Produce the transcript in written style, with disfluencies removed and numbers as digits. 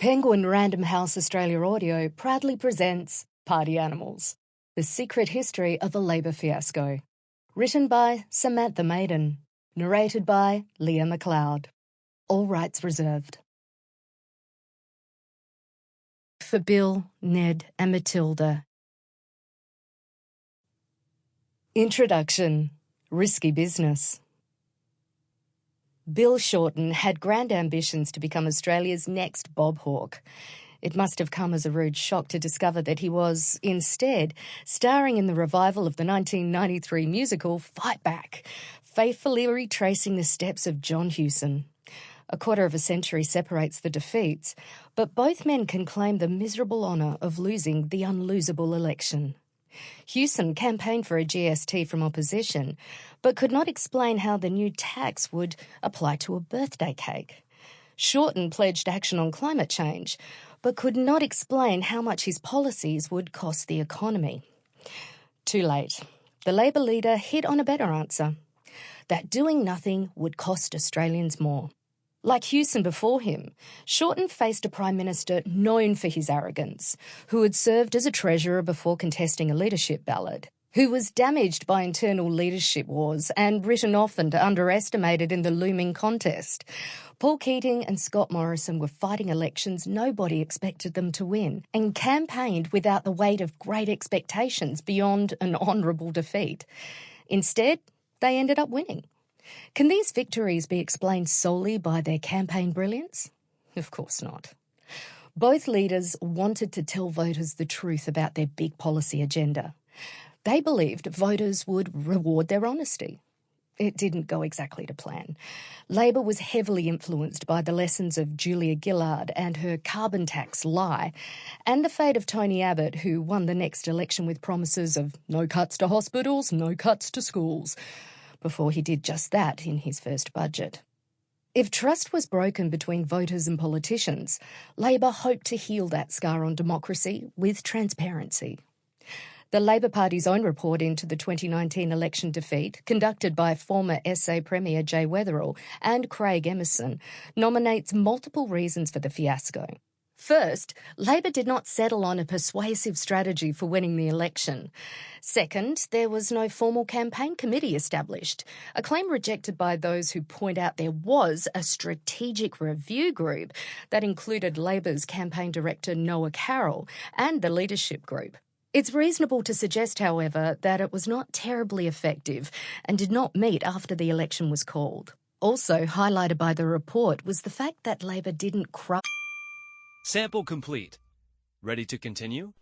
Penguin Random House Australia Audio proudly presents Party Animals, The Secret History of a Labor Fiasco. Written by Samantha Maiden. Narrated by Leah Mcleod. All rights reserved. For Bill, Ned and Matilda. Introduction. Risky business. Bill Shorten had grand ambitions to become Australia's next Bob Hawke. It must have come as a rude shock to discover that he was, instead, starring in the revival of the 1993 musical Fight Back, faithfully retracing the steps of John Hewson. A quarter of a century separates the defeats, but both men can claim the miserable honour of losing the unlosable election. Hewson campaigned for a GST from opposition, but could not explain how the new tax would apply to a birthday cake. Shorten pledged action on climate change, but could not explain how much his policies would cost the economy. Too late. The Labor leader hit on a better answer, that doing nothing would cost Australians more. Like Hewson before him, Shorten faced a Prime Minister known for his arrogance, who had served as a treasurer before contesting a leadership ballot, who was damaged by internal leadership wars and written off and underestimated in the looming contest. Paul Keating and Scott Morrison were fighting elections nobody expected them to win, and campaigned without the weight of great expectations beyond an honourable defeat. Instead, they ended up winning. Can these victories be explained solely by their campaign brilliance? Of course not. Both leaders wanted to tell voters the truth about their big policy agenda. They believed voters would reward their honesty. It didn't go exactly to plan. Labor was heavily influenced by the lessons of Julia Gillard and her carbon tax lie, and the fate of Tony Abbott, who won the next election with promises of no cuts to hospitals, no cuts to schools, before he did just that in his first budget. If trust was broken between voters and politicians, Labor hoped to heal that scar on democracy with transparency. The Labor Party's own report into the 2019 election defeat, conducted by former SA Premier Jay Weatherill and Craig Emerson, nominates multiple reasons for the fiasco. First, Labor did not settle on a persuasive strategy for winning the election. Second, there was no formal campaign committee established, a claim rejected by those who point out there was a strategic review group that included Labor's campaign director Noah Carroll and the leadership group. It's reasonable to suggest, however, that it was not terribly effective and did not meet after the election was called. Also highlighted by the report was the fact that Labor didn't corrupt. Sample complete. Ready to continue?